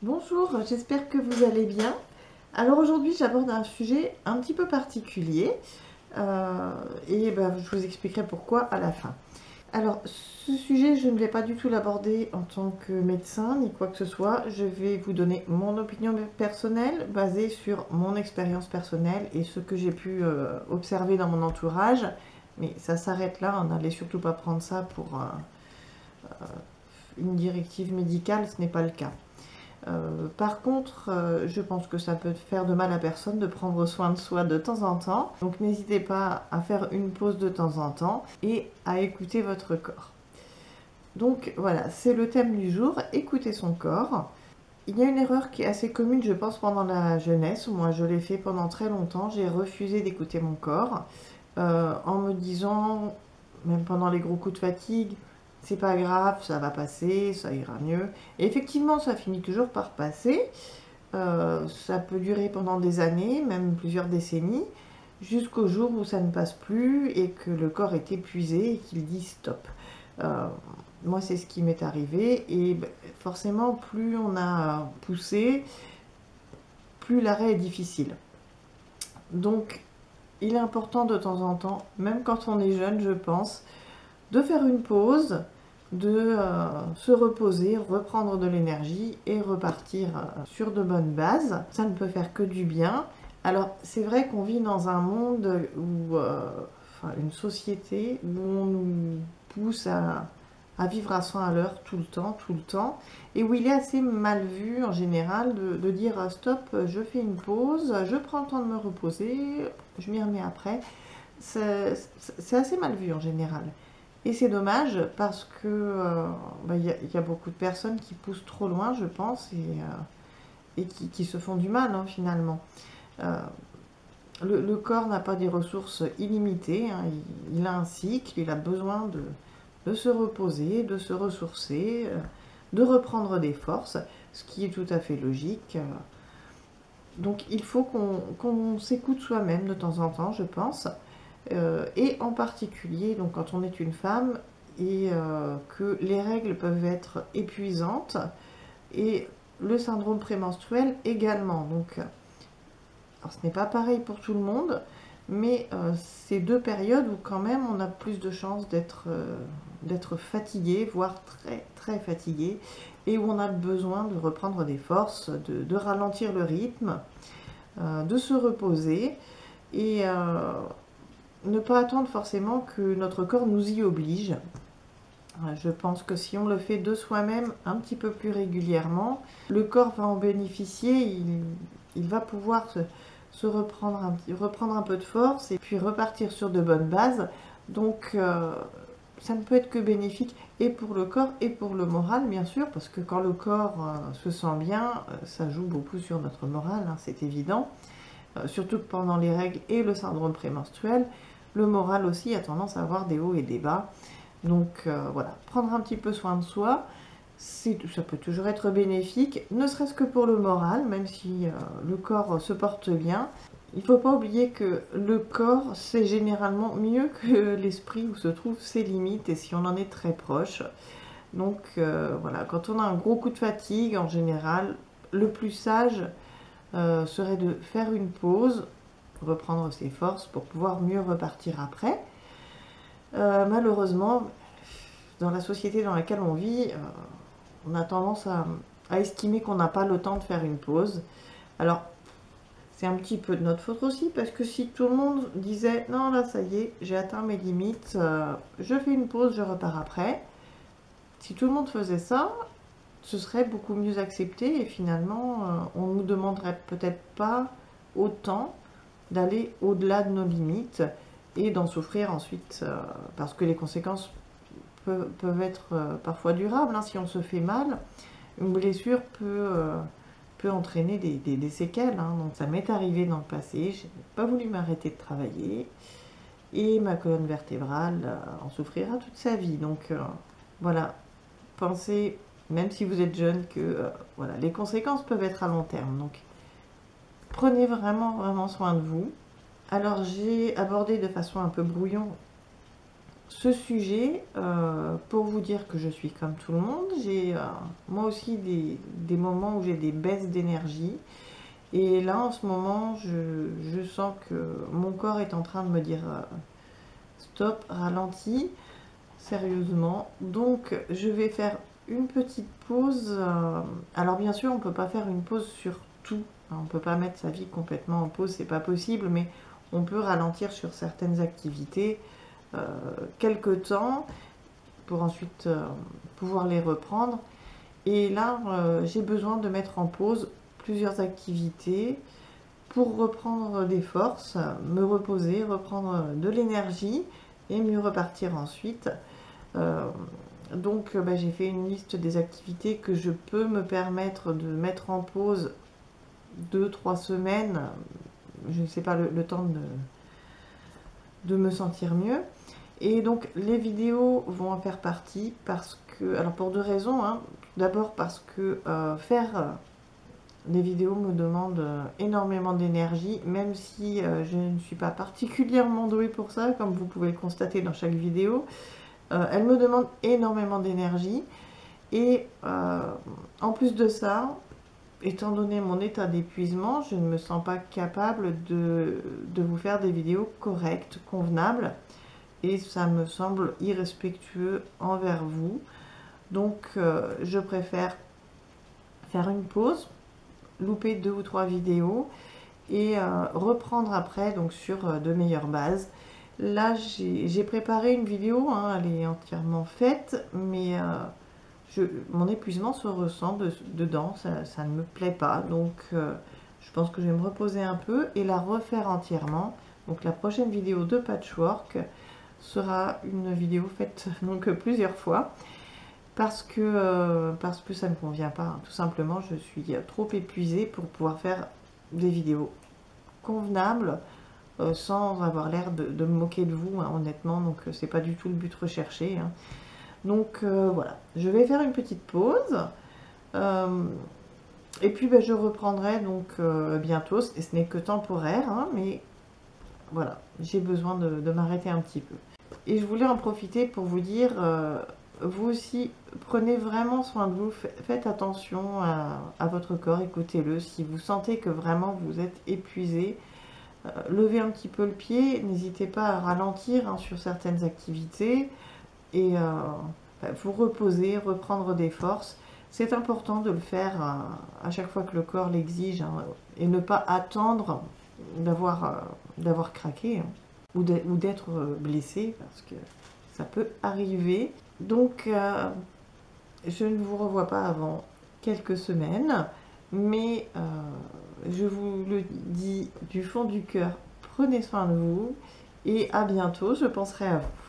Bonjour, j'espère que vous allez bien. Alors aujourd'hui j'aborde un sujet un petit peu particulier je vous expliquerai pourquoi à la fin. Alors ce sujet je ne vais pas du tout l'aborder en tant que médecin ni quoi que ce soit. Je vais vous donner mon opinion personnelle basée sur mon expérience personnelle et ce que j'ai pu observer dans mon entourage. Mais ça s'arrête là, n'allez surtout pas prendre ça pour une directive médicale, ce n'est pas le cas. Par contre, je pense que ça peut faire de mal à personne de prendre soin de soi de temps en temps. Donc n'hésitez pas à faire une pause de temps en temps et à écouter votre corps. Donc voilà, c'est le thème du jour, écouter son corps. Il y a une erreur qui est assez commune, je pense, pendant la jeunesse. Moi, je l'ai fait pendant très longtemps. J'ai refusé d'écouter mon corps en me disant, même pendant les gros coups de fatigue, c'est pas grave, ça va passer, ça ira mieux. Et effectivement, ça finit toujours par passer. Ça peut durer pendant des années, même plusieurs décennies, jusqu'au jour où ça ne passe plus et que le corps est épuisé et qu'il dit stop. Moi, c'est ce qui m'est arrivé et forcément, plus on a poussé, plus l'arrêt est difficile. Donc, il est important de temps en temps, même quand on est jeune, je pense, de faire une pause, de se reposer, reprendre de l'énergie et repartir sur de bonnes bases. Ça ne peut faire que du bien. Alors, c'est vrai qu'on vit dans un monde où, une société où on nous pousse à vivre à 100 à l'heure tout le temps, et où il est assez mal vu en général de dire stop, je fais une pause, je prends le temps de me reposer, je m'y remets après. C'est assez mal vu en général. Et c'est dommage parce que y a beaucoup de personnes qui poussent trop loin, je pense, et qui se font du mal finalement. Le corps n'a pas des ressources illimitées, hein, il a un cycle, il a besoin de se reposer, de se ressourcer, de reprendre des forces, ce qui est tout à fait logique. Donc il faut qu'on s'écoute soi-même de temps en temps, je pense. Et en particulier, donc quand on est une femme et que les règles peuvent être épuisantes et le syndrome prémenstruel également. Donc, alors ce n'est pas pareil pour tout le monde, mais c'est deux périodes où quand même on a plus de chances d'être fatigué, voire très très fatigué, et où on a besoin de reprendre des forces, de ralentir le rythme, de se reposer et ne pas attendre forcément que notre corps nous y oblige. Je pense que si on le fait de soi-même un petit peu plus régulièrement, le corps va en bénéficier, il va pouvoir se reprendre un peu de force et puis repartir sur de bonnes bases. Donc ça ne peut être que bénéfique et pour le corps et pour le moral, bien sûr, parce que quand le corps se sent bien, ça joue beaucoup sur notre moral, hein, c'est évident. Surtout que pendant les règles et le syndrome prémenstruel, le moral aussi a tendance à avoir des hauts et des bas. Donc voilà, prendre un petit peu soin de soi, ça peut toujours être bénéfique, ne serait-ce que pour le moral, même si le corps se porte bien. Il ne faut pas oublier que le corps, c'est généralement mieux que l'esprit où se trouvent ses limites et si on en est très proche. Donc voilà, quand on a un gros coup de fatigue, en général, le plus sage serait de faire une pause, reprendre ses forces pour pouvoir mieux repartir après. Malheureusement, dans la société dans laquelle on vit, on a tendance à estimer qu'on n'a pas le temps de faire une pause. Alors, c'est un petit peu de notre faute aussi, parce que si tout le monde disait « Non, là, ça y est, j'ai atteint mes limites, je fais une pause, je repars après », si tout le monde faisait ça, ce serait beaucoup mieux accepté et finalement, on ne nous demanderait peut-être pas autant d'aller au-delà de nos limites et d'en souffrir ensuite, parce que les conséquences peuvent être parfois durables. Hein, si on se fait mal, une blessure peut entraîner des séquelles. Hein, donc ça m'est arrivé dans le passé, je n'ai pas voulu m'arrêter de travailler et ma colonne vertébrale en souffrira toute sa vie. Donc voilà, pensez, même si vous êtes jeune, que voilà, les conséquences peuvent être à long terme. Donc prenez vraiment, vraiment soin de vous. Alors j'ai abordé de façon un peu brouillon ce sujet pour vous dire que je suis comme tout le monde. J'ai moi aussi des moments où j'ai des baisses d'énergie. Et là, en ce moment, je sens que mon corps est en train de me dire stop, ralentis, sérieusement. Donc, je vais faire une petite pause. Alors, bien sûr, on ne peut pas faire une pause sur tout. On ne peut pas mettre sa vie complètement en pause, c'est pas possible, mais on peut ralentir sur certaines activités quelque temps pour ensuite pouvoir les reprendre. Et là, j'ai besoin de mettre en pause plusieurs activités pour reprendre des forces, me reposer, reprendre de l'énergie et mieux repartir ensuite. Donc j'ai fait une liste des activités que je peux me permettre de mettre en pause 2-3 semaines, je ne sais pas, le temps de me sentir mieux. Et donc les vidéos vont en faire partie parce que, alors pour deux raisons, hein. D'abord parce que faire des vidéos me demande énormément d'énergie, même si je ne suis pas particulièrement douée pour ça, comme vous pouvez le constater dans chaque vidéo. Elle me demande énormément d'énergie et en plus de ça, étant donné mon état d'épuisement, je ne me sens pas capable de vous faire des vidéos correctes, convenables, et ça me semble irrespectueux envers vous. Donc je préfère faire une pause, louper 2 ou 3 vidéos et reprendre après donc sur de meilleures bases. Là j'ai préparé une vidéo, hein, elle est entièrement faite, mais mon épuisement se ressent dedans, ça ne me plaît pas, donc je pense que je vais me reposer un peu et la refaire entièrement. Donc la prochaine vidéo de patchwork sera une vidéo faite donc plusieurs fois parce que ça ne me convient pas, hein. Tout simplement, je suis trop épuisée pour pouvoir faire des vidéos convenables sans avoir l'air de me moquer de vous, hein, honnêtement. Donc c'est pas du tout le but recherché, hein. Donc voilà, je vais faire une petite pause et puis je reprendrai donc bientôt. Et ce n'est que temporaire, hein, mais voilà, j'ai besoin de m'arrêter un petit peu. Et je voulais en profiter pour vous dire, vous aussi, prenez vraiment soin de vous, faites attention à votre corps, écoutez-le. Si vous sentez que vraiment vous êtes épuisé, levez un petit peu le pied, n'hésitez pas à ralentir, hein, sur certaines activités et vous reposer, reprendre des forces. C'est important de le faire à chaque fois que le corps l'exige, hein, et ne pas attendre d'avoir craqué, hein, ou d'être blessé, parce que ça peut arriver. Donc je ne vous revois pas avant quelques semaines, mais je vous le dis du fond du cœur, prenez soin de vous et à bientôt, je penserai à vous.